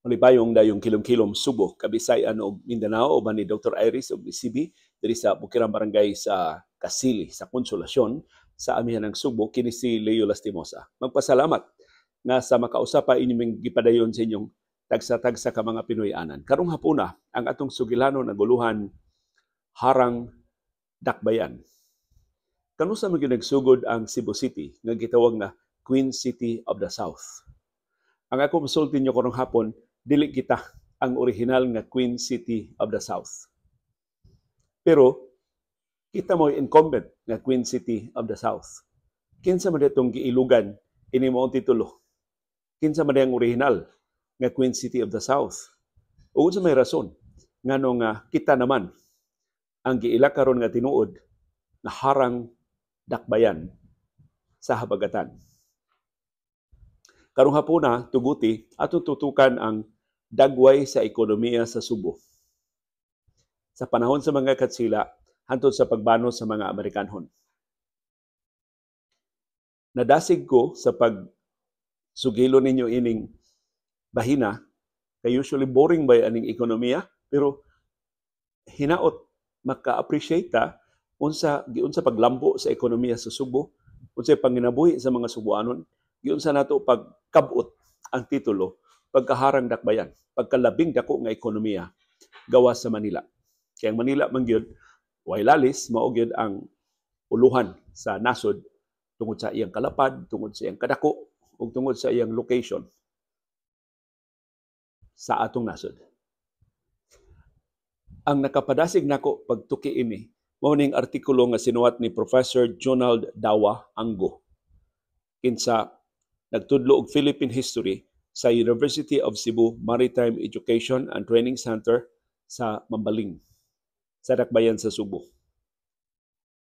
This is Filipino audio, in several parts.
Malipayong dayong kilom-kilom Subo, Kabisayan ug Mindanao uban ni Dr. Iris ug ni CB diri sa Bukirang Barangay sa Kasili sa Konsolasyon sa amihan ng Subo kini si Leo Lastimosa. Magpasalamat nga sa makausapa inyong gipadayon sa inyong tagsa-tagsa ka mga Pinoy-anan. Karong hapuna ang atong sugilano naguluhan harang dakbayan. Kanusa man gyud nagsugod ang Cebu City nga gitawag na Queen City of the South. Ang ako musulti nyo karong hapon, dili kita ang original nga Queen City of the South. Pero kita mo incumbent nga Queen City of the South. Kinsa man ditong giilugan ini mo ang titulo? Kinsa man ang original nga Queen City of the South? O sa may rason ngano nga kita naman ang giila karon nga tinuod na harang dakbayan sa habagatan. Karong hapuna tuguti atong tutukan ang dagway sa ekonomiya sa Subo. Sa panahon sa mga katsila, hantod sa pagbano sa mga Amerikanhon. Nadasig ko sa pagsugilo ninyo ining bahina, kay usually boring ba aning ekonomiya, pero hinaot maka-appreciate ta unsa paglambo sa ekonomiya sa Subo, unsa panginabuhi sa mga Subuanon, giunsa nato pagkabot ang titulo pagkaharang dakbayan, pagkalabing dako nga ekonomiya gawas sa Manila. Kaya ang Manila man gyud way lalis mao gyud ang uluhan sa nasod tungod sa iyang kalapad, tungod sa iyang kadako, ug tungod sa iyang location sa atong nasod. Ang nakapadasig nako pagtuki ini mao ning artikulo nga sinuwat ni Professor Jonald Dawa Anggo kinsa nagtudlo og Philippine history sa University of Cebu Maritime Education and Training Center sa Mambaling, sa dakbayan sa Subo.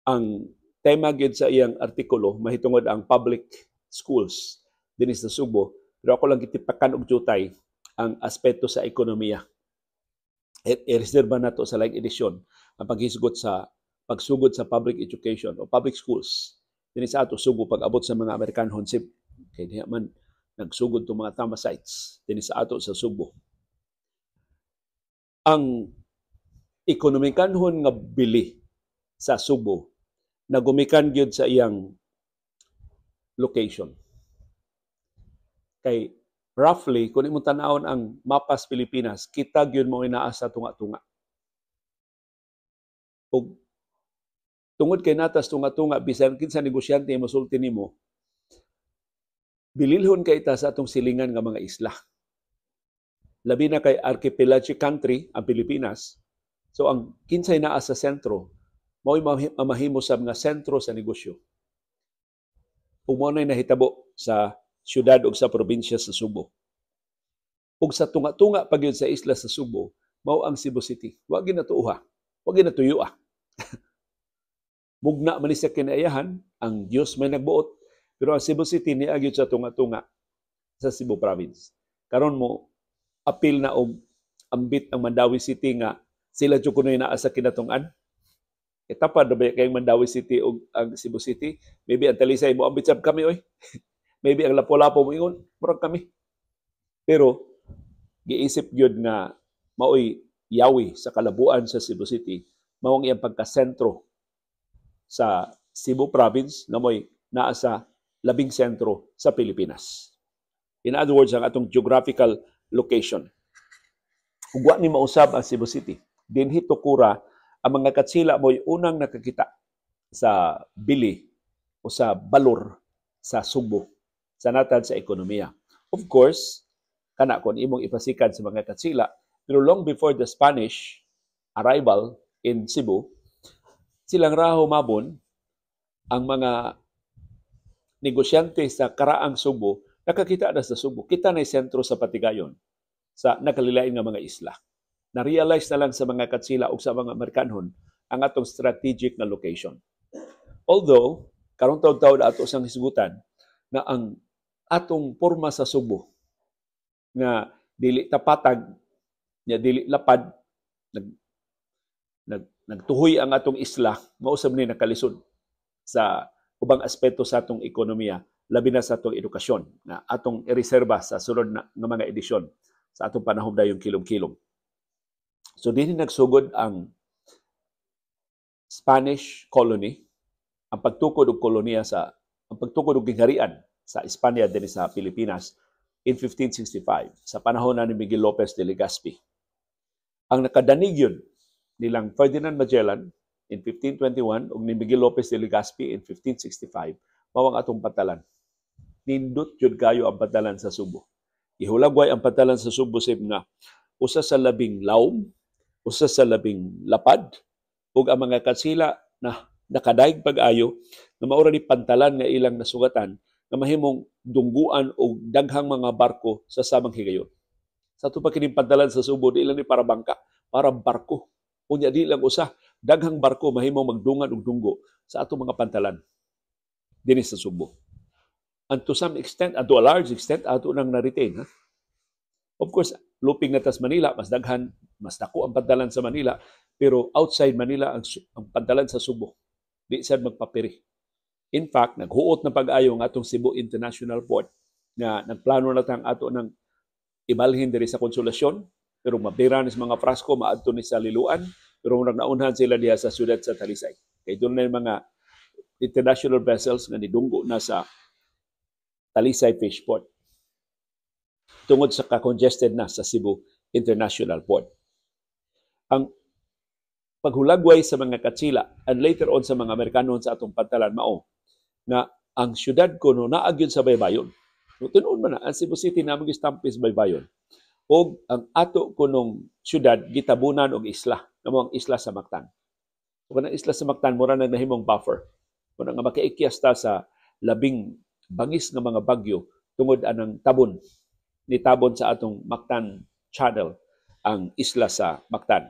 Ang tema gyud sa iyang artikulo mahitungod ang public schools dinhi sa Subo, pero ako lang gitipakan og jutay ang aspeto sa ekonomiya. I-reserve nato sa laing edisyon ang pagsugod sa public education o public schools dinhi sa ato Subo pag-abot sa mga Amerikanhon sip kay diha man nagsugod to mga tama sites dinhi sa ato sa Subo. Ang ekonomikanhon nga bili sa Subo nagumikan gyud sa iyang location. Kay roughly kung imong tan-awon ang mapas Pilipinas, kita gyud mo inaa sa tunga-tunga. Ug tungod kay natas tunga-tunga bisan kinsa negosyante mosulti nimo, bililhon kay ta sa atong silingan nga mga isla. Labi na kay archipelagic country ang Pilipinas. So ang kinsay naa sa sentro mao'y mamahimo sa mga sentro sa negosyo. Ug mao nay nahitabo sa syudad ug sa probinsya sa Subo. Ug sa tunga-tunga pagyud sa isla sa Subo, mao ang Cebu City. Wa ginatuuha, wa ginatuyuha. Mugna man ni sa kinaiyahan, ang Dios may nagbuot, pero ang Cebu City ni agyud sa tunga-tunga sa Cebu province. Karon mo apil na og ambit ang Mandawi City nga sila jud kunoy naa sa kinatung-an. Etapa na ba kayong Mandawi City o ang Cebu City? Maybe ang Talisay mo ambit sab kami oy. Maybe ang Lapu-Lapu mo ingon, murag kami. Pero giisip gyud nga maoy yawi sa kalabuan sa Cebu City, mao ang iyang pagkasentro sa Cebu province nga mo'y naa sa labing sentro sa Pilipinas. In other words, ang atong geographical location. Ug wa ni mausab ang Cebu City. Dinhi tukura ang mga katsila mo'y unang nakakita sa bili o sa balor sa Subo sa natad sa ekonomiya. Of course, kana kon imong ipasikan sa mga katsila, pero long before the Spanish arrival in Cebu, silang raho mabon ang mga negosyante sa karaang Subo nakakita na sa Subo. Kita na sentro sa Patigayon sa nakalilain nga mga isla. Na-realize na lang sa mga katsila o sa mga Amerikanhon ang atong strategic na location. Although, karong taon-taon ato sang hisgutan na ang atong porma sa Subo nga dili tapatag, nya dili lapad, nagtuhoy ang atong isla, mausab ni nakalisod sa ubang aspeto sa atong ekonomiya, labi na sa atong edukasyon na atong ireserba sa sunod na mga edisyon sa atong panahon dayong kilom-kilom. So dinhi nagsugod ang Spanish colony, ang pagtukod og koloniya ang pagtukod og gingharian sa Espanya dinhi sa Pilipinas in 1565 sa panahon ni Miguel Lopez de Legazpi. Ang nakadanig yun nilang Ferdinand Magellan in 1521 ug ni Miguel Lopez de Legazpi in 1565 mao ang atong patalan. Nindot jud kayo ang patalan sa Subo. Ihulagway ang patalan sa Subo sib nga usa sa labing lawom, usa sa labing lapad, ug ang mga katsila na nakadaig pag-ayo nga maura ni pantalan nga ilang nasugatan nga mahimong dungguan og daghang mga barko sa samang higayon. Sa ato pa kining pantalan sa Subo, di lang ni para bangka, para barko. Unya di lang usa, daghang barko mahimong magdungan og dunggo sa ato mga pantalan dinhi sa Subo. And to some extent, and to a large extent, ato nang na-retain. Ha? Of course, luping na tas Manila, mas daghan, mas dako ang pantalan sa Manila, pero outside Manila ang pantalan sa Subo. Di sad magpapiri. In fact, naghuot na pag-ayo ng atong Cebu International Port nga nagplano na tang ato ng ibalhin diri sa Konsolasyon, pero mabira ni mga frasko maadto ni sa Liluan, pero nagnaunhan sila diha sa siyudad sa Talisay. Kay doon na yung mga international vessels nga nidunggo na sa Talisay Fish Port tungod sa ka-congested na sa Cebu International Port. Ang paghulagway sa mga katsila and later on sa mga Amerikano sa atong pantalan mao nga ang syudad kuno naagyon sa baybayon. So, tinuod man na ang Cebu City namang istampis baybayon. O ang ato kunong syudad gitabunan og isla, namang isla sa Mactan. So kanang isla sa Mactan mura nang nahimong buffer. Mura nga makaikyas ta sa labing bangis nga mga bagyo tungod anang tabon ni tabon sa atong Mactan Channel ang isla sa Mactan.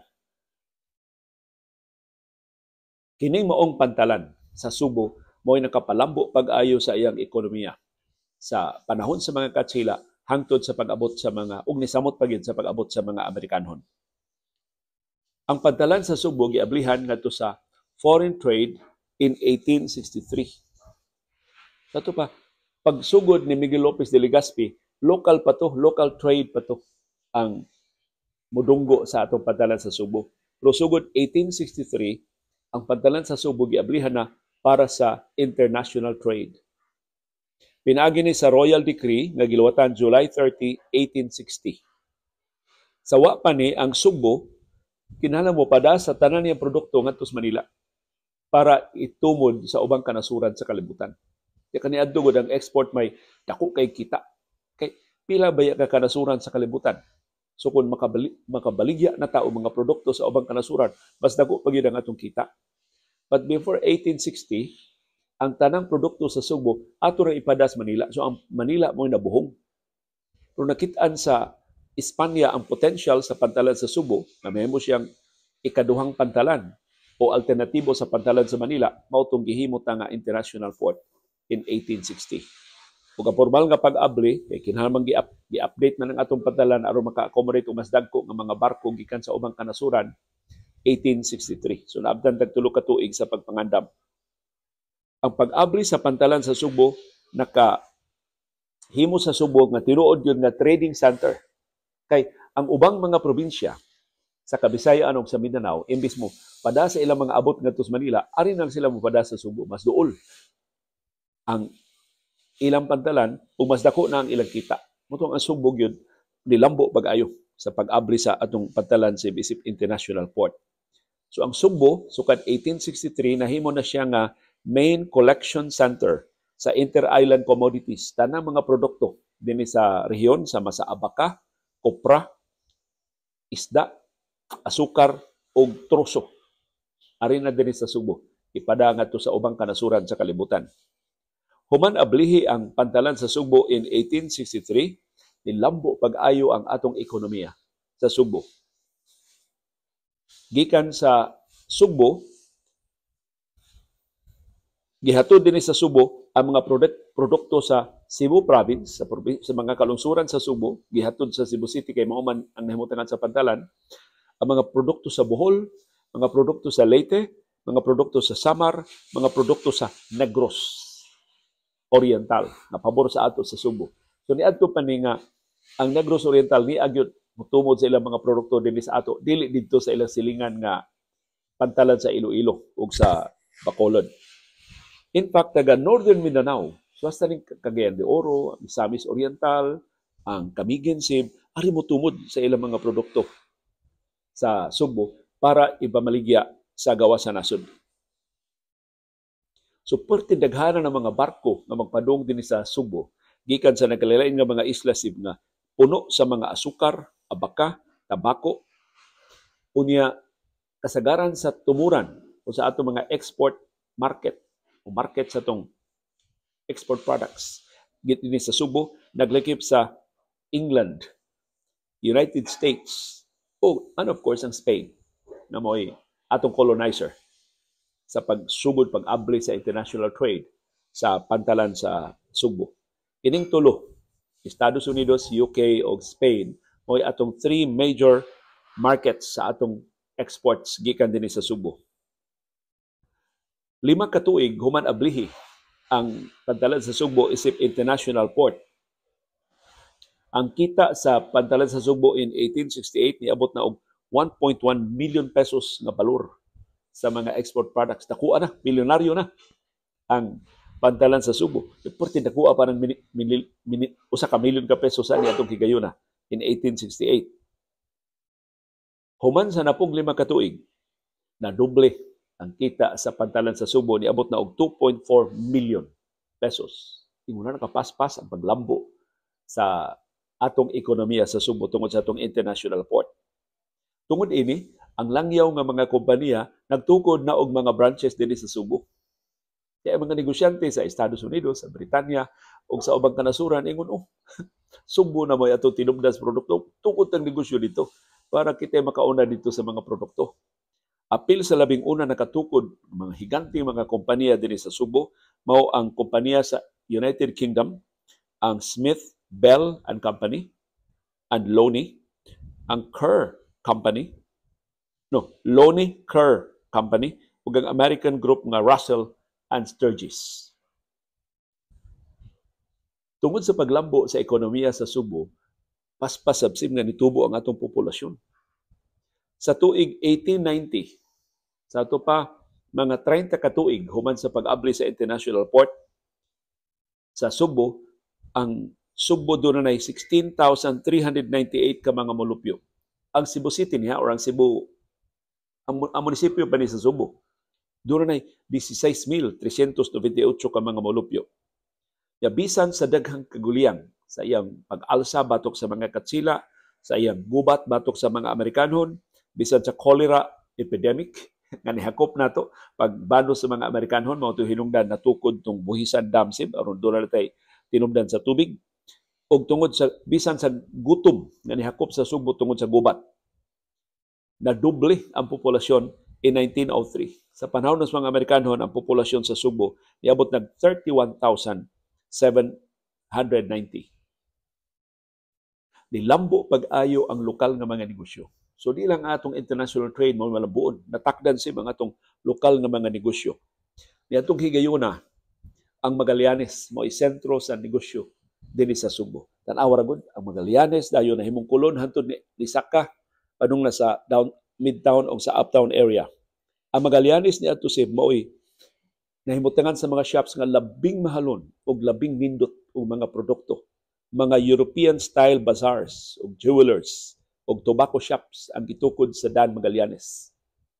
Kining maong pantalan sa Subo mo'y nakapalambo pag-ayo sa iyang ekonomiya sa panahon sa mga katsila hangtod sa pag-abot sa mga ug nisamot pagid sa pag-abot sa mga Amerikanhon. Ang pantalan sa Subo giablihan ngadto sa foreign trade in 1863. Sato pa pagsugod ni Miguel Lopez de Legazpi, local trade pa to ang mudunggo sa atong pantalan sa Subo. Pero sugod 1863, ang pantalan sa Subo giablihan na para sa international trade. Pinaagi ni sa Royal Decree nga giluwatan July 30, 1860. Sawa pa ni ang Subo kinahanglan mo pada sa tanan niyang produkto ngadto sa Manila para itumod sa ubang kanasuran sa kalibutan. Kaya kaniadto gud ang export may dako kay kita. Kay pila baya ka kanasuran sa kalibutan. So kung makabaligya na tao mga produkto sa ubang kanasuran, mas dako pa gyud ang atong kita. But before 1860, ang tanang produkto sa Subo ato ra ipadas Manila. So ang Manila mo nabuhong. Pero nakitaan sa Espanya ang potential sa pantalan sa Subo, na mahimo siyang ikaduhang pantalan o alternatibo sa pantalan sa Manila, mao tong gihimo ta nga international port in 1860. Ug ang formal nga pag-abli kay kinahanglan gi-update man ang atong pantalan aron maka-accommodate og mas dagko nga mga barko gikan sa ubang kanasuran 1863. So naabtan tag tulo ka tuig sa pagpangandam. Ang pag-abli sa pantalan sa Subo nakahimo sa Subo nga tinuod yun nga trading center. Kay ang ubang mga probinsya sa Kabisayan ug sa Mindanao imbis mo pada sa ilang mga abot ngadto sa Manila, ari nang sila mopada sa Subo, mas duol ang ilang pantalan ug mas dako na ang ilang kita. Motong ang Subo gyud nilambo pag-ayo sa pag-abli sa atong pantalan sa Bisip International Port. So ang Subo sukad 1863 nahimo na siya nga main collection center sa inter-island commodities, tanang mga produkto dinhi sa rehiyon sama sa abaka, kopra, isda, asukar ug troso. Ari na dinhi sa Subo, ipada ngadto sa ubang kanasuran sa kalibutan. Human ablihi ang pantalan sa Subo in 1863, nilambo pag-ayo ang atong ekonomiya sa Subo. Gikan sa Subo, gihatod din sa Subo ang mga produkto sa Cebu Province, sa mga kalungsuran sa Subo, gihatod sa Cebu City kay mao man ang nahimutangan sa pantalan, ang mga produkto sa Bohol, mga produkto sa Leyte, mga produkto sa Samar, mga produkto sa Negros Oriental na pabor sa ato sa Subo. So niadto pa ni nga ang Negros Oriental ni agyud mutumod sa ilang mga produkto dinhi sa ato, dili didto sa ilang silingan nga pantalan sa Iloilo ug sa Bacolod. In fact, taga Northern Mindanao, swasta ning Cagayan de Oro, Misamis Oriental, ang Camiguin Sim, ari mutumod sa ilang mga produkto sa Subo para ipamaligya sa gawas sa nasod. So, perti daghanan ng mga barko nga magpadung din sa Subo, gikan sa nagkalilain nga mga isla sib nga puno sa mga asukar, abaka, tabako, unya kasagaran sa tumuran o sa ato mga export market o market sa tong export products dinhi sa Subo, naglakip sa England, United States, and of course ang Spain na mo'y atong colonizer sa pagsugod, pag-abli sa international trade sa pantalan sa Subo. Kining tulo, Estados Unidos, UK o Spain, mo'y atong three major markets sa atong exports gikan dinhi sa Subo. 5 ka tuig human ablihi ang pantalan sa Subo isip international port. Ang kita sa pantalan sa Subo in 1868 niabot na og 1.1 million pesos nga balor sa mga export products. Nakuha na, milyonaryo na ang pantalan sa Subo. Porti nakuha pa ng usa ka milyon ka pesos sa atong higayuna in 1868. Human sa napong 5 ka tuig, na doble ang kita sa pantalan sa Subo, niabot na og 2.4 million pesos. Tingnan na nakapaspas ang paglambo sa atong ekonomiya sa Subo tungod sa atong international port. Tungod ini, ang langyaw nga mga kompanya nagtukod na og mga branches dinhi sa Subo. Kaya mga negosyante sa Estados Unidos, sa Britanya, o sa ubang kanasuran, ingon, Subo na may atong tinubdas produkto, tukod ang negosyo dito para kita makauna dito sa mga produkto. Apil sa labing una nakatukod mga higanting mga kompanya dinhi sa Subo, mao ang kompanya sa United Kingdom, ang Smith, Bell and Company, and Loney, ang Loney Kerr Company, ug ang American group nga Russell and Sturgis. Tungod sa paglambo sa ekonomiya sa Subo, paspasabsim nga nitubo ang atong populasyon. Sa tuig 1890, sa ato pa mga 30 ka tuig human sa pag-abli sa international port sa Subo, ang Subo doon na 16,398 ka mga molupyo. Ang Cebu City niya or ang Cebu, ang munisipyo pa ni sa Subo, doon na 16,398 ka mga molupyo. Bisan sa daghang kaguliyang sa iyang pag-alsa batok sa mga katsila, sa iyang gubat batok sa mga Amerikanhon, bisan sa cholera epidemic nga nihakop nato pagbano sa mga Amerikanhon, mao to hinungdan natukod tong buhisan damsib aron doon na tay tinubdan sa tubig, ug tungod sa bisan sa gutom nga nihakop sa Subo tungod sa gubat. Nadoble ang populasyon in 1903. Sa panahon ng mga Amerikanhon, ang populasyon sa Subo niabot nag 31,790. Nilambo pag-ayo ang lokal nga mga negosyo. So di lang atong international trade mo malabuon, natakdan si mga atong lokal nga mga negosyo. Ni atong higayuna, ang Magallanes mo sentro sa negosyo dinhi sa Subo. Tan-aw ra gud ang Magallanes dayon nahimong kulon hantod ni Saka padung na sa midtown o sa uptown area. Ang Magallanes ni ato si mo'y nahimutangan sa mga shops nga labing mahalon o labing nindot o mga produkto. Mga European style bazaars o jewelers o tobacco shops ang gitukod sa Dan Magallanes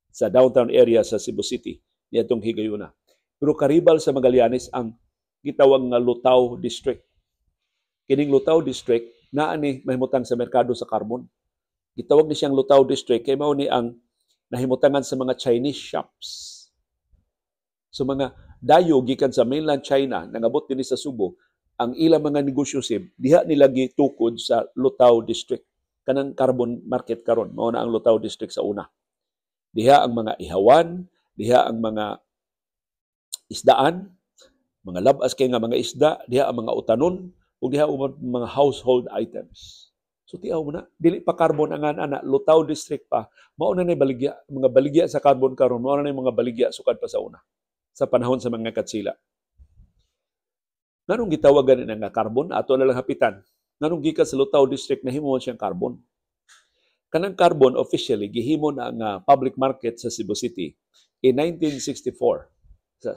sa downtown area sa Cebu City niadtong higayuna. Pero karibal sa Magallanes ang gitawag nga Lutaw District. Kining Lutaw District naa ni mahimutang sa merkado sa carbon. Gitawag ni siyang Lutaw District kay mao ni ang nahimutangan sa mga Chinese shops. So mga dayo gikan sa mainland China nangabot dinhi sa Subo, ang ilang mga negosyo sib diha nila gitukod sa Lutaw District. Kanang carbon market karon mao na ang Lutaw District sa una. Diha ang mga ihawan, diha ang mga isdaan, mga labas kay nga mga isda, diha ang mga utanon, ug diha ang mga household items. So tiaw mo na, dili pa carbon ang ana, Lutaw District pa, mao na ni baligya, mga baligya sa carbon karon, mao na ni mga baligya sukad pa sa una sa panahon sa mga katsila. Nganong gitawagan nga carbon? Ato na lang hapitan. Nganong gikan sa Lutao District nahimo siyang carbon. Kanang carbon officially gihimo na ang public market sa Cebu City in 1964.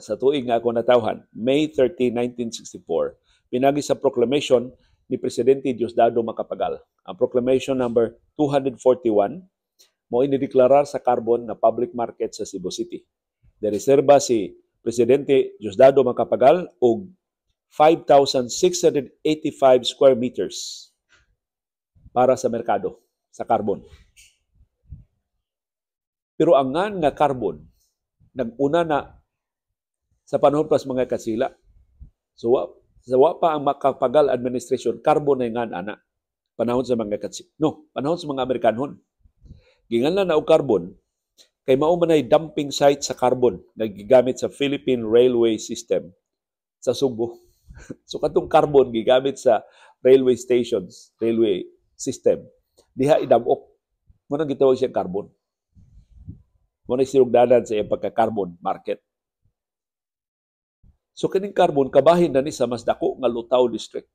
Sa tuig nga ako natawhan, May 30, 1964, pinagi sa proclamation ni Presidente Diosdado Macapagal. Ang proclamation number 241 mo inideklarar sa carbon na public market sa Cebu City. Dereserba si Presidente Diosdado Macapagal og 5,685 square meters para sa merkado sa carbon. Pero ang nga carbon nag-una na sa panahon pas mga kasila. So wa pa ang Macapagal administration carbon na nga ana panahon sa mga kasila. No, panahon sa mga Amerikanhon. Ginganlan na og carbon kay mao man ay dumping site sa carbon nga gigamit sa Philippine Railway System sa Subo. So katong carbon gigamit sa railway stations, railway system, diha idamop. Mo nang gitawag siya carbon. Mo na sinugdanan sa iyang pagka-carbon market. So kining carbon kabahin na ni sa mas dako nga Lutao District.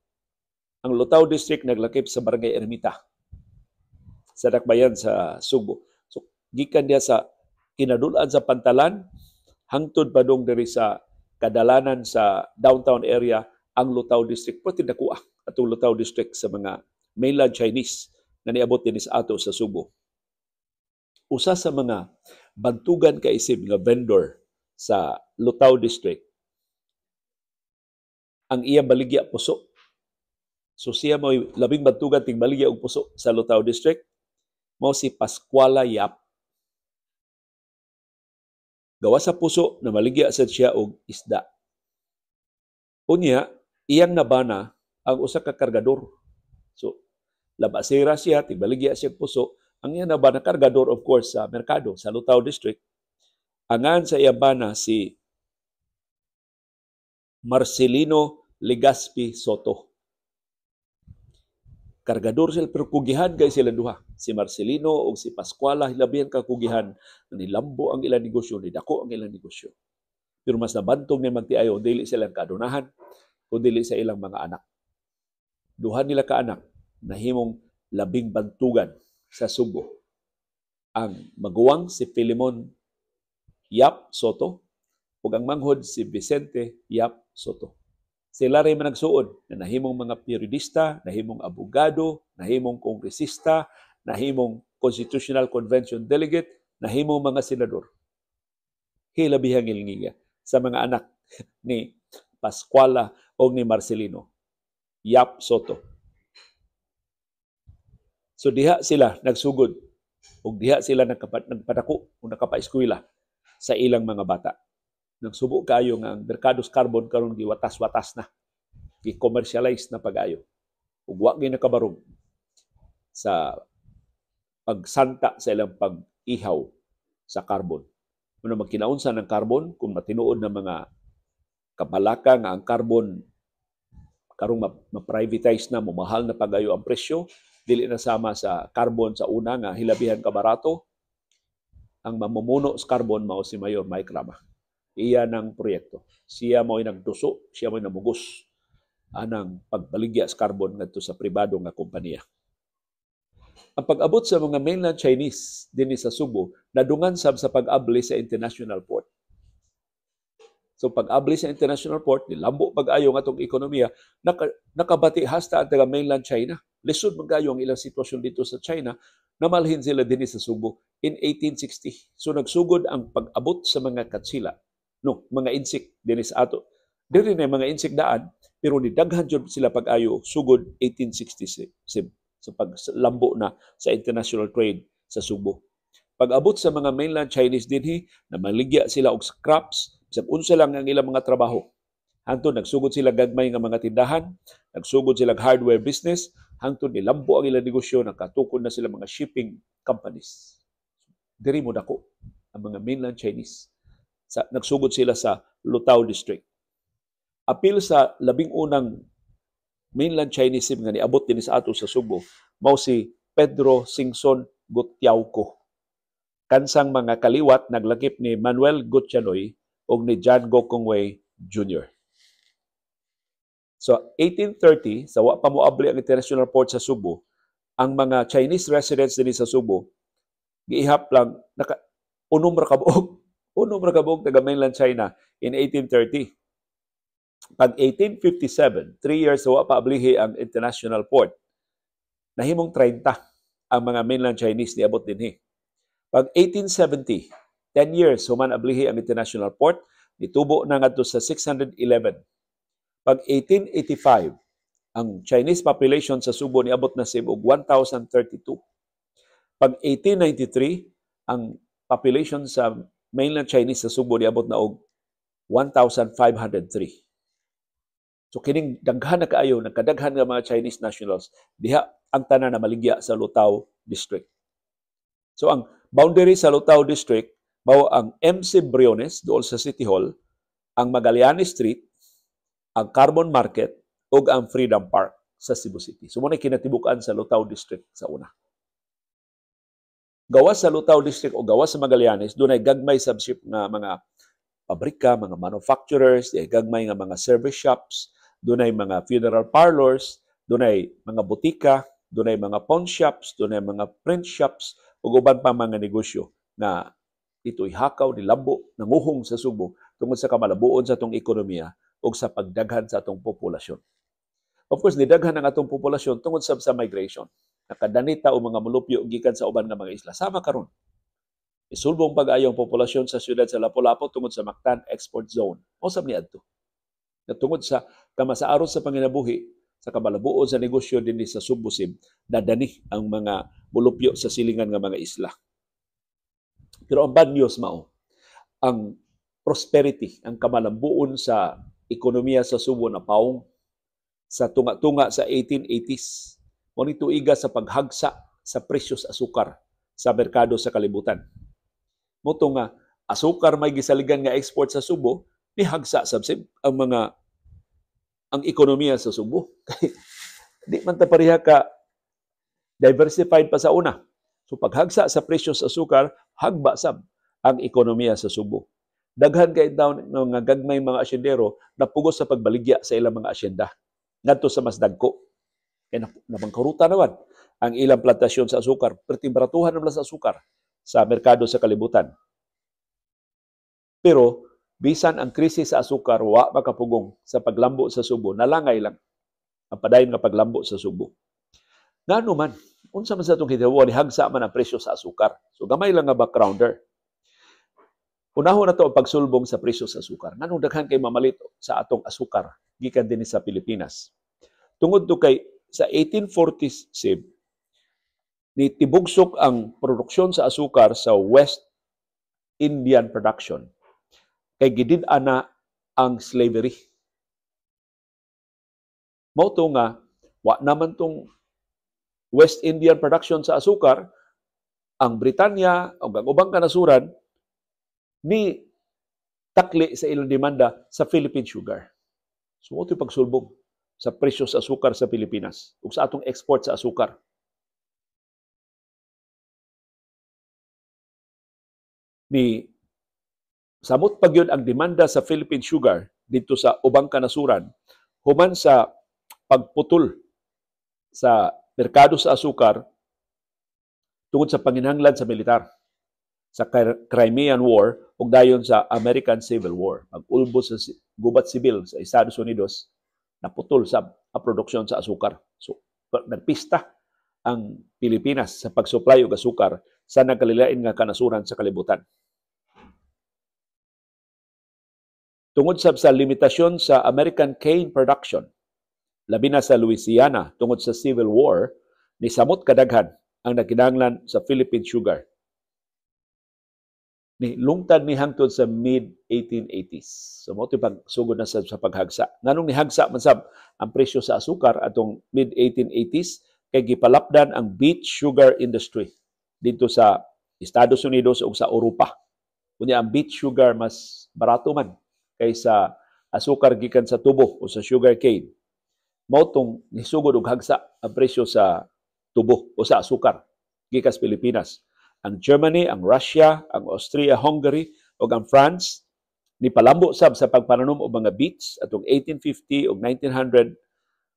Ang Lutao District naglakip sa Barangay Ermita sa Dakbayan sa Subo. So gikan diya sa kinadulan sa Pantalan hangtod padung diri sa kadalanan sa downtown area ang Lutao District. Pati nakuha atong Lutao District sa mga mainland Chinese na niabot din sa ato sa Subo. Usa sa mga bantugan kaisip nga vendor sa Lutao District ang iya baligya puso. So siya mo labing bantugan ting baligya og puso sa Lutao District mao si Pascuala Yap. Gawa sa puso na maligya sad siya og isda. Unya iyang nabana ang usa ka kargador. So labasira siya ting baligya siya puso. Ang iyang nabana kargador of course sa merkado sa Lutao District. Angan sa iyang bana si Marcelino Legazpi Soto. Kargador sila pero kugihan kay sila duha. Si Marcelino o si Pascuala hilabihan ka kugihan na nilambo ang ilang negosyo, nidako ang ilang negosyo. Pero mas nabantog ni magtiayo dili sila kadunahan o dili sa ilang mga anak. Duha nila ka anak nahimong labing bantugan sa Subo. Ang maguwang si Filimon Yap Soto ug ang manghod si Vicente Yap Soto. Sila rin managsuod na nahimong mga periodista, nahimong abogado, nahimong kongresista, nahimong Constitutional Convention delegate, nahimong mga senador. Hilabihang ilngiga sa mga anak ni Pascuala o ni Marcelino Yap Soto. So diha sila nagsugod o diha sila nagpadako o nakapa-eskwela sa ilang mga bata. Nagsubo kayo nga ang merkados carbon karon giwatas-watas na, gi-commercialize na pag-ayo. Ug wa gyud nakabarog sa pagsanta sa ilang pag-ihaw sa carbon. Muna magkinaunsa ng carbon kung matinuod na mga kabalaka nga ang carbon karong ma-privatize na, mahal na pag-ayo ang presyo, dili na sama sa carbon sa una nga hilabihan ka barato. Ang mamumuno sa carbon mao si Mayor Mike Rama. Iya ng proyekto. Siya mo nagtuso, siya mo namugos anang pagbaligya sa carbon ngadto sa pribado nga kompanya. Ang pag-abot sa mga mainland Chinese dinhi sa Subo nadungan sab sa pag-abli sa international port. So pag-abli sa international port, nilambo pag-ayo nga itong ekonomiya, nakabati hasta ang taga mainland China. Lisod mag-ayo ang ilang sitwasyon dito sa China, namalhin sila dinhi sa Subo in 1860. So nagsugod ang pag-abot sa mga katsila. No, mga insik dinhi sa ato. Dili na mga insik daan, pero nidaghan jud sila pag-ayo sugod 1867 sa paglambo na sa international trade sa Subo. Pag-abot sa mga mainland Chinese dinhi, na maligya sila og scraps, bisag unsa lang ang ilang mga trabaho. Hangtod nagsugod sila gagmay nga mga tindahan, nagsugod sila hardware business, hangtod nilambo ang ilang negosyo, nakatukod na sila mga shipping companies. Diri mo dako ang mga mainland Chinese. Nagsugod sila sa Lutao District. Apil sa labing unang mainland Chinese nga niabot din sa ato sa Subo, mao si Pedro Singson Gutiauco. Kansang mga kaliwat naglakip ni Manuel Gutchanoy o ni John Gokongwei Jr. So 1830 sa wa pa moabli ang international port sa Subo, ang mga Chinese residents dinhi sa Subo giihap lang naka unom ra kabuok unom ra kabuok taga mainland China in 1830. Pag 1857, 3 years sa wa pa ablihi ang international port, nahimong 30 ang mga mainland Chinese niabot dinhi. Pag 1870, 10 years human ablihi ang international port, nitubo na ngadto sa 611. Pag 1885, ang Chinese population sa Subo niabot na sib og 1,032. Pag 1893, ang population sa mainland Chinese sa Subo niabot na og 1,503. So kining daghan na kaayo, nagkadaghan nga mga Chinese nationals, diha ang tanan na maligya sa Lutao District. So ang boundary sa Lutao District, mao ang MC Briones dool sa City Hall, ang Magallanes Street, ang Carbon Market, ug ang Freedom Park sa Cebu City. So muna kinatibukan sa Lutao District sa una. Gawas sa Lutao District o gawas sa Magallanes, doon ay gagmay subship nga mga pabrika, mga manufacturers, ay gagmay nga mga service shops, doon ay mga funeral parlors, doon ay mga butika, doon ay mga pawn shops, doon ay mga print shops, ug uban pa mga negosyo na ito'y hakaw, nilabo, nanguhong sa Subo tungod sa kamalabuon sa atong ekonomiya o sa pagdaghan sa atong populasyon. Of course, nidaghan ang atong populasyon tungod sa migration. Nakadanita o mga mulupyo gikan sa uban nga mga isla. Sama karon. Isulbong pag-ayong populasyon sa siyudad sa Lapu-Lapu tungod sa Mactan Export Zone. Usab ni adto. Tungod sa kamasaaron sa panginabuhi, sa kamalabuon sa negosyo dinhi sa Subo-Sib, dadani ang mga mulupyo sa silingan nga mga isla. Pero ang bad news mao, ang prosperity, ang kamalambuon sa ekonomiya sa Subo na paong sa tunga-tunga sa 1880s. Ngunit tuiga sa paghagsa sa presyo sa asukar sa merkado sa kalibutan. Moto nga, asukar may gisaligan nga export sa Subo, ni hagsa sabsib ang ekonomiya sa Subo. Di man ta pareha ka diversified pa sa una. So paghagsa sa presyo sa asukar, hagba sab ang ekonomiya sa Subo. Daghan kay daw nga gagmay mga asyendero na pugos sa pagbaligya sa ilang mga asyenda ngadto sa mas dagko. Kay nabangkaruta naman ang ilang plantasyon sa asukar, pertimbratuhan naman sa asukar sa merkado sa kalibutan. Pero bisan ang krisis sa asukar wa makapugong sa paglambo sa Subo, nalangay lang ang padayon nga paglambo sa Subo. Ngano man, unsa man sa itong hitawo, hagsa man ang presyo sa asukar. So gamay lang nga backgrounder. Unahon na to ang pagsulbong sa presyo sa asukar. Nganong daghan kay mamalito sa atong asukar gikan din sa Pilipinas. Tungod to kay sa 1847 ni tibugsok ang produksyon sa asukar sa West Indian production. Kay gidid-an na ang slavery. Mao to nga wa naman tong West Indian production sa asukar, ang Britanya o ang ubang kanasuran ni takli sa ilang demanda sa Philippine sugar. So, ito yung pagsulbong sa presyo sa asukar sa Pilipinas ug sa atong export sa asukar. Ni samot pa gyud ang demanda sa Philippine sugar dito sa ubang kanasuran human sa pagputol sa merkado sa asukar tungod sa panginahanglan sa militar sa Crimean War ug dayon sa American Civil War. Pag-ulbo sa gubat sibil sa Estados Unidos, naputol sa produksyon sa asukar. So, nagpista ang Pilipinas sa pag-supply og asukar sa nagkalilain nga kanasuran sa kalibutan. Tungod sa limitasyon sa American cane production, labi na sa Louisiana tungod sa Civil War, ni samot kadaghan ang nagkinahanglan sa Philippine sugar. Ni lungtad ni hangtod sa mid-1880s. So mo pagsugod na sa paghagsa. Nganong nihagsa man sab ang presyo sa asukar atong mid-1880s kay gipalapdan ang beet sugar industry dito sa Estados Unidos ug sa Europa. Kunya ang beet sugar mas barato man kaysa asukar gikan sa tubo o sa sugar cane. Mao tong nisugod og hagsa ang presyo sa tubo o sa asukar gikan sa Pilipinas. Ang Germany, ang Russia, ang Austria-Hungary ug ang France Ni palambo sab sa pagpananom og mga beets atong 1850 ug 1900.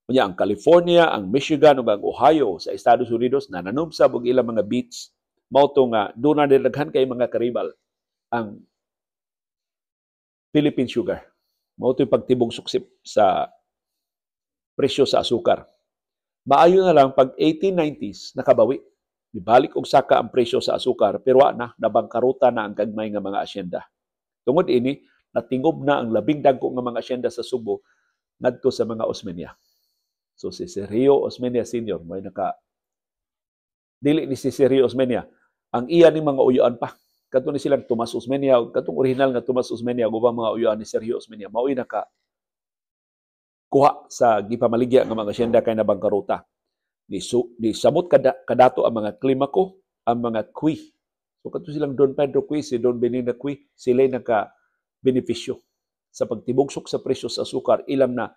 Unya ang California, ang Michigan ug ang Ohio sa Estados Unidos nananom sab og ilang mga beets. Mao to nga doon na daghan kay mga karibal ang Philippine sugar. Mao to'y pagtibong suksip sa presyo sa asukar. Maayo na lang pag 1890s nakabawi. Nibalik og saka ang presyo sa asukar pero nabangkaruta na ang gagmay nga mga asyenda. Tungod ini natingob na ang labing dagko nga mga asyenda sa Subo ngadto sa mga Osmeña. So si Sergio Osmeña Sr. may dili ni si Sergio Osmeña ang iya ni mga uyuan pa. Kadto ni silang Tomas Osmeña ug katong original nga Tomas Osmeña ug ubang mga uyuan ni Sergio Osmeña mao'y kuha sa gipamaligya nga mga asyenda kay nabangkaruta. Ni samot kadato ang mga Climaco, ang mga Cui. So kadto silang Don Pedro Cui, si Don Benigno Cui, sila naka-benepisyo sa pagtibugsok sa presyo sa asukar, ilam na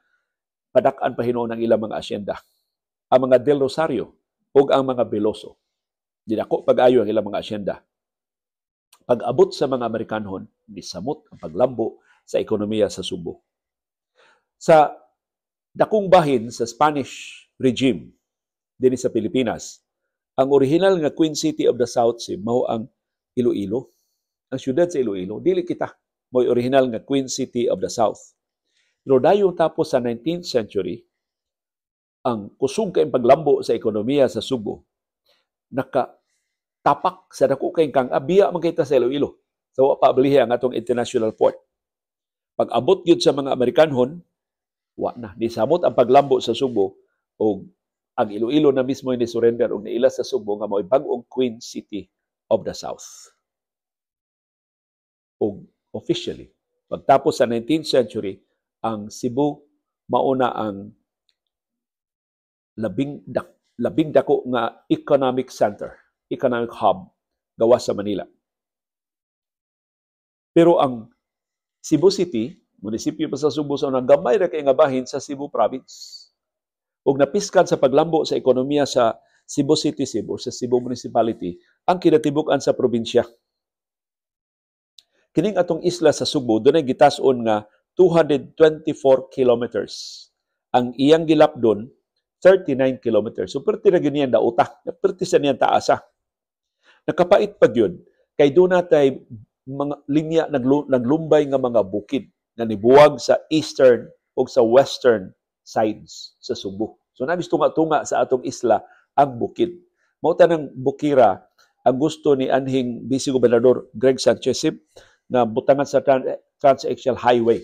padak-an pa hinuon ng ilang mga asyenda. Ang mga Del Rosario ug ang mga Veloso. Dinako pag-ayo ang ilang mga asyenda. Pag-abot sa mga Amerikanhon, nisamot ang paglambo sa ekonomiya sa Subo. Sa dakong bahin sa Spanish regime din sa Pilipinas, ang original nga Queen City of the South mao ang Iloilo. Ang syudad sa Iloilo, dili kita mo'y original nga Queen City of the South. Pero dayon tapos sa 19th century, ang kusog kay paglambo sa ekonomiya sa Subo nakatapak sa dako kay kang abiya man kita sa Iloilo. So wa pa bilihi ang atong international port. Pag-abot gyud sa mga Amerikanhon, wa na nisamot ang paglambo sa Subo o ang Iloilo na mismo ni surrender og naila sa Subo nga mao'y bag-ong Queen City of the South. O officially, pagtapos sa 19th century, ang Cebu mauna ang labing dako nga economic center, economic hub gawas sa Manila. Pero ang Cebu City, munisipyo pa sa Subo, sa gamay na kay nga bahin sa Cebu Province. Ug napiskan sa paglambo sa ekonomiya sa Cebu City, Cebu, sa Cebu Municipality, ang kinatibuk-an sa probinsya. Kining atong isla sa Subo, doon ay gitas-on nga 224 kilometers. Ang iyang gilapdon, 39 kilometers. So, perti na ganyan na utak. Perti sa niyan taasa. Nakapait pa yun, kay doon natay mga linya naglumbay nga mga bukid na nibuwag sa eastern o sa western sides sa Subo. So, nagis-tunga-tunga sa atong isla ang bukid. Mauta ng Bukira, ang gusto ni anhing Vice Gobernador Greg Sanchez na butangan sa Transaxial Highway.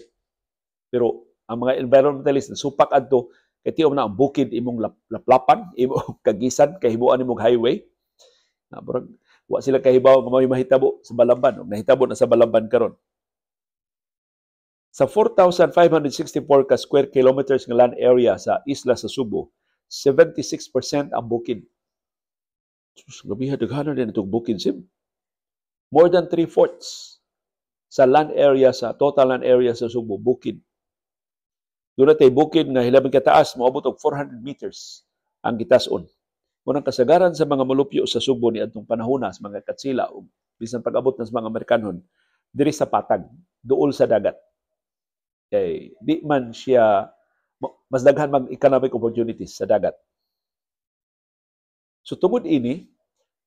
Pero ang mga environmentalists supak adto kay tiom na ang bukid imong laplapan, imong kagisan kahibuan imong highway. Na murag wa sila kahibaw nga may mahitabo sa Balamban, ug nahitabo na sa Balamban karon. Sa 4,564 ka square kilometers nga land area sa isla sa Subo, 76% ang bukid. Sus, gabiha daghanan din itong bukid sim. More than 3/4 sa land area, sa total land area sa Subo, bukid. Doon natin bukid nga hilabing kataas, maabot og 400 meters ang gitas-on. Munang kasagaran sa mga malupyo sa Subo ni adtong panahona sa mga Katsila o bisan pag-abot ng mga Amerikanhon, diri sa patag, duol sa dagat. Kay di man siya, mas daghan mag economic opportunities sa dagat. So tungod ini,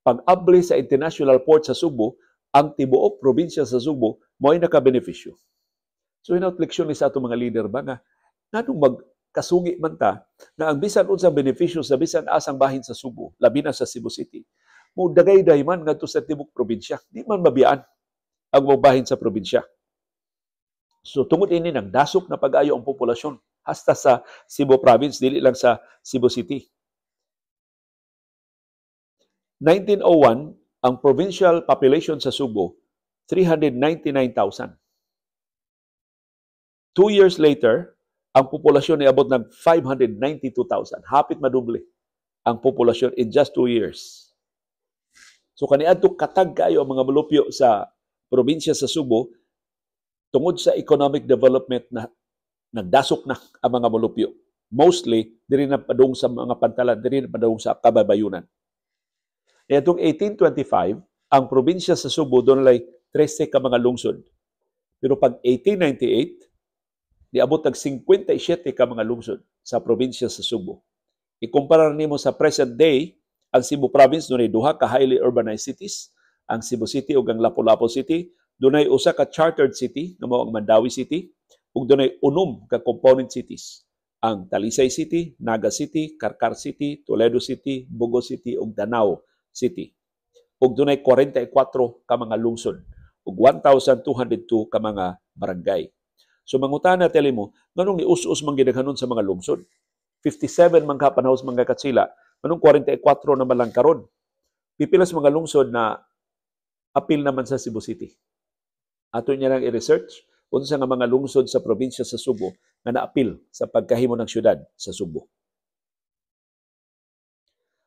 pag-abli sa international port sa Subo, ang tibuok probinsya sa Subo mo'y nakabenepisyo. So hinaut-leksyon ni sa atong mga leader ba nga, nanong magkasugi man ta na ang bisan unsang benepisyo sa bisan asang bahin sa Subo, labi na sa Cebu City, mo dagay-day man ngadto sa tibuok probinsya. Di man mabiyaan ang mabahin sa probinsya. So tungod ini nagdasok na pag-ayo ang populasyon hasta sa Cebu Province, dili lang sa Cebu City. 1901, ang provincial population sa Subo, 399,000. 2 years later, ang populasyon ay abot ng 592,000. Hapit maduble ang populasyon in just 2 years. So kaniadto katag kayo ang mga malupyo sa probinsya sa Subo tungod sa economic development na nagdasok na ang mga malupyo. Mostly, diri na padung sa mga pantalan, diri na padung sa kababayunan. Itong 1825, ang probinsya sa Subo doon ay 13 ka mga lungsod. Pero pag 1898, niabot tag 57 ka mga lungsod sa probinsya sa Subo. Ikumpara nimo sa present day, ang Cebu province dunay duha ka highly urbanized cities, ang Cebu City ug ang Lapu-Lapu City. Dunay usa ka chartered city nga mao ang Mandawi City ug dunay unom ka component cities, ang Talisay City, Naga City, Carcar City, Toledo City, Bugo City ug Danao City. Ug dunay 44 ka mga lungsod ug 1,202 ka mga barangay. So mangutana teli mo, nganong nius-us man gidaghanon sa mga lungsod? 57 man ka panahos mga katsila, nganong 44 naman lang karon? Pipilas mga lungsod na apil naman sa Cebu City. Ato niya nang i-research unsa nga mga lungsod sa probinsya sa Subo nga naapil sa pagkahimo ng syudad sa Subo.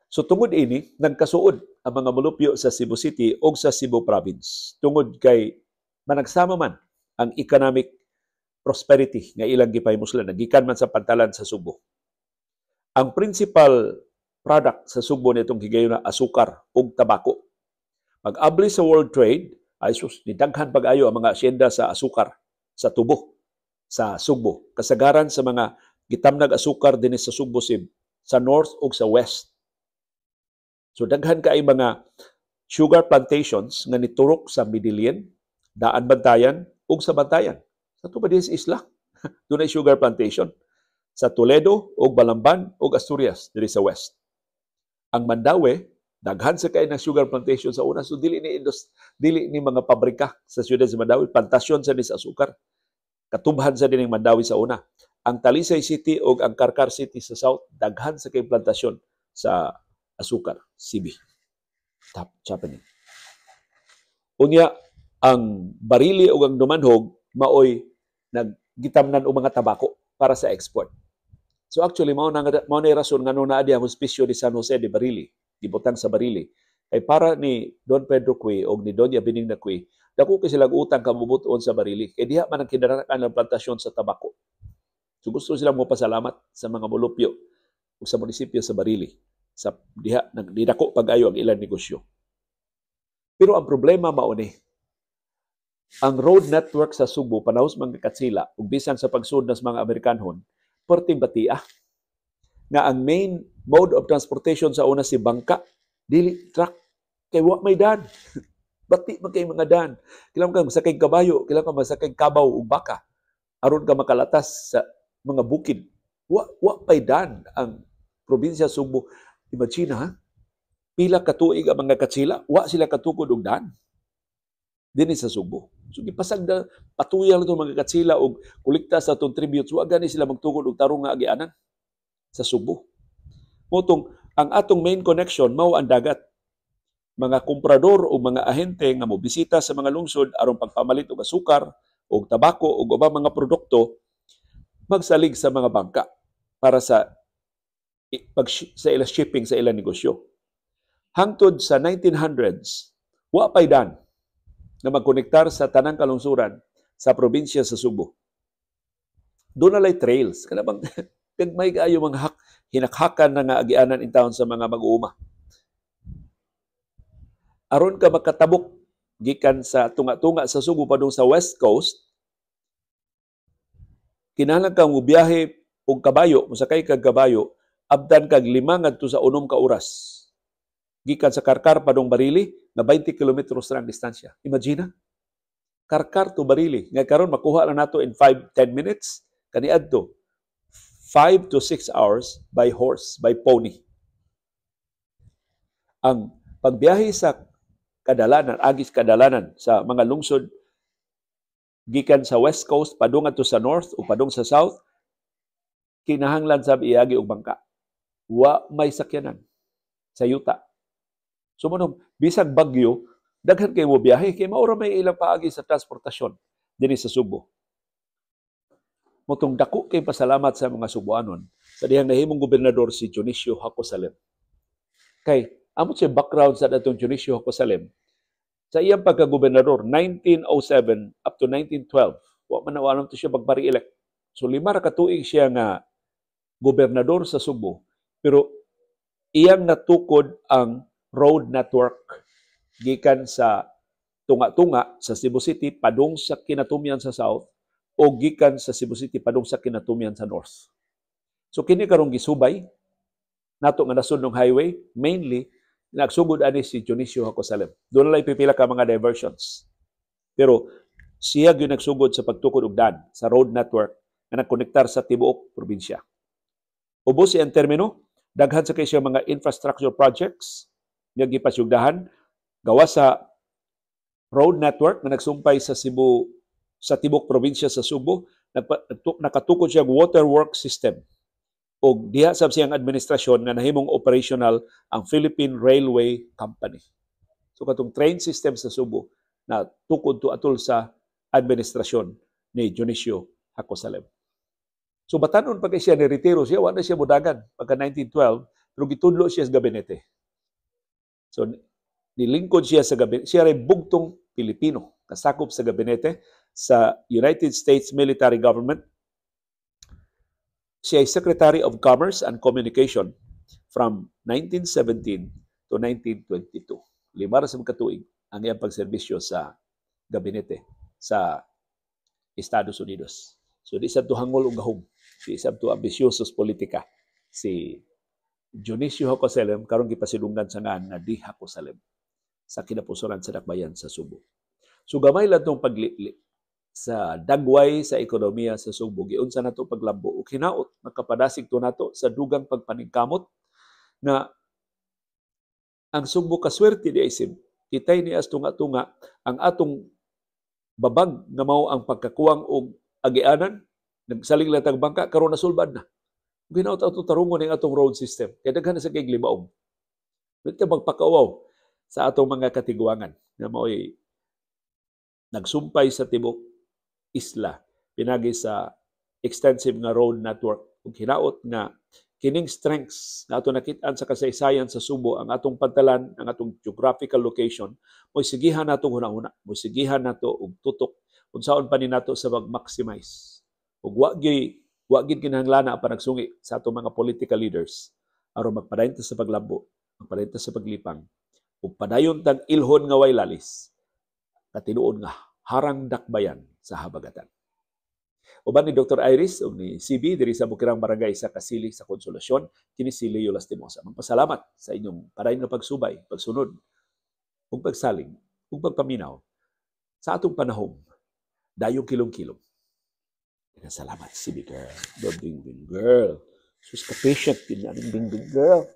So tungod ini, nagkasuod ang mga mulupyo sa Cebu City o sa Cebu Province. Tungod kay managsama man ang economic prosperity nga ilang gipahimoslan, nagikan man sa pantalan sa Subo. Ang principal product sa Subo nitong higayon na asukar o tabako. Pag-abli sa world trade, ay sus, nidaghan pag-ayo ang mga asyenda sa asukar sa tubo, sa Subo. Kasagaran sa mga gitamnag asukar din sa Subo sa north o sa west. So daghan kaay mga sugar plantations nga niturok sa Midillion, Daan Bantayan ug sa Bantayan. Sa tubadis isla, dunay sugar plantation sa Toledo ug Balamban ug Asturias diri sa west. Ang Mandawi, daghan sa kay ng sugar plantation sa una, so dili ni mga pabrika sa siyudad sa Mandawi, plantasyon sa dis asukar. Katubhan sa dining Mandawi sa una. Ang Talisay City ug ang Carcar City sa south, daghan sa kay plantasyon sa asukar, CB. Happening. Unya, ang Barili ug ang Dumanhog maoy naggitamnan og mga tabako para sa export. So actually mao na rason ngano naa di ang hospisyo di San Jose de Barili, gibutang sa Barili. Kay para ni Don Pedro Cue o ni Doña Benigna Cue, dako kay silang utang kamubuton sa Barili. Kay diha man ang kinarakan ng plantasyon sa tabako. So gusto silang mo pasalamat sa mga mulupyo o sa munisipyo sa Barili. Sa diha nagdidako pag-ayo ang ilang negosyo. Pero ang problema mao ni ang road network sa Subo panahos mga katsila ug bisan sa pagsud nas mga Amerikanhon perting batia nga ang main mode of transportation sa una si bangka, dili truck, kay wa may daan. Bati man kay mga daan. Kailangan ka masakay kabayo, kailangan ka masakay kabaw ug baka aron ka makalatas sa mga bukid. Wa pay daan ang probinsya Subo. Imagine ha, pila ka tuig ang mga katsila, wa sila katukod og daan dinhi sa Subo. So gipasag na patuyang itong mga katsila og kolekta sa itong tributes, wa gani sila magtukod og tarong nga agianan sa Subo. Motong ang atong main connection mao ang dagat. Mga komprador o mga ahente nga mobisita sa mga lungsod aron pagpamalit og asukar og tabako og ubang mga produkto magsalig sa mga bangka para sa ilang shipping sa ilang negosyo. Hangtod sa 1900s, wa pay daan na magkonektar sa tanang kalungsuran sa probinsya sa Subo. Doon nalay trails. Kanabang may kaayo mga hinakhakan na nga agianan in town sa mga mag-uuma. Aron ka makatabok gikan sa tunga-tunga sa Subo padung sa West Coast, kinahanglan kang mubiyahe og kabayo, musakay kag kabayo, abdan kag 5 ngadto sa 6 ka oras. Gikan sa Carcar padung Barili na 20 kilometros lang distansya. Imagine, Carcar to Barili. Nga karon makuha lang nato in 5-10 minutes. Kaniadto 5 to 6 hours by horse, by pony. Ang pagbiyahe sa kadalanan, agis kadalanan sa mga lungsod gikan sa West Coast padung ato sa North o padung sa South, kinahanglan sa iagi og bangka. Wa may sakyanan sa yuta. So manong bisag bagyo, daghan kay mo biyahe kay mao ra may ilang paagi sa transportasyon dinhi sa Subo. Motong dako kay pasalamat sa mga Subuanon sa dihang nahimong gobernador si Dionisio Hacosalem. Kay amot siya background sa datong Dionisio Hacosalem. Sa iyang pagka-gobernador 1907 up to 1912, wa man nawanon to siya pagpari-elect. So 5 ra ka tuig siya nga gobernador sa Subo, pero iyang natukod ang road network gikan sa tunga-tunga sa Cebu City padung sa kinatumyan sa south o gikan sa Cebu City padung sa kinatumyan sa north. So kini karong gisubay nato nga nasudnong highway, mainly nagsugod ani si Dionisio Hacosalem. Doon na lang pipila ka mga diversions. Pero siya gyud nagsugod sa pagtukod og daan sa road network nga nagkonektar sa tibuok probinsya. Ubos siyang termino, daghan sa kay siya mga infrastructure projects nga gipasyugdahan gawa sa road network nga nagsumpay sa Cebu sa tibuok probinsya sa Subo. Nakatukod siya water work system o diha sab siyang administrasyon nga nahimong operational ang Philippine Railway Company. So katong train system sa Subo na tukod to atol sa administrasyon ni Dionisio Hacosalem. So batanon pag siya ni retiro siya, wala siya mudagan pagka 1912, pero gitudlo siya sa gabinete. So nilingkod siya sa gabinete. Siya ray bugtong Pilipino, kasakop sa gabinete sa United States Military Government. Siya ay Secretary of Commerce and Communication from 1917 to 1922. 5 ra sa katuig ang iyang pagserbisyo sa gabinete sa Estados Unidos. So di sab to hangol og gahom, di sab to ambisyosos politika si Dionisio Hacosalem karon gipasidunggan sa ngan nga Di Hacosalem sa kinapusoran sa dakbayan sa Subo. So gamay lang tong paglili sa dagway sa ekonomiya sa Subo, giunsa nato paglambo ug hinaot makapadasig to nato sa dugang pagpaningkamot na ang Subo kaswerte di isim kitay ni as tunga-tunga ang atong babag nga mao ang pagkakuwang og agianan, nagsalig lang tag bangka karon nasulbad na. Ginaot ato tarungon ning atong road system kay daghan na sa kay limaog. Dito magpakawaw sa atong mga katiguangan na mao'y nagsumpay sa tibok isla pinagi sa extensive nga road network ug hinaot nga kining strengths na ato nakit-an sa kasaysayan sa Subo ang atong pantalan, ang atong geographical location, mo'y sigihan nato hunahuna, mo'y sigihan nato og tutok unsaon pa ni nato sa mag-maximize. Ug wa gid kinahanglan pa nagsungi sa atong mga political leaders aron magpadayon sa paglambo, magpadayon sa paglipang ug padayon tag ilhon nga way lalis. Katinuod nga harang dakbayan sa habagatan. Uban ni Dr. Iris o ni CB diri sa Bukirang Barangay sa Kasili sa Konsolasyon, kini si Leo Lastimosa. Magpasalamat sa inyong parayon nga pagsubay, pagsunod, ug pagsalig, ug pagpaminaw sa atong panahon. Dayong kilong-kilong. Salamat, CB girl. Ding ding girl. Sus ka patient din na ding ding girl.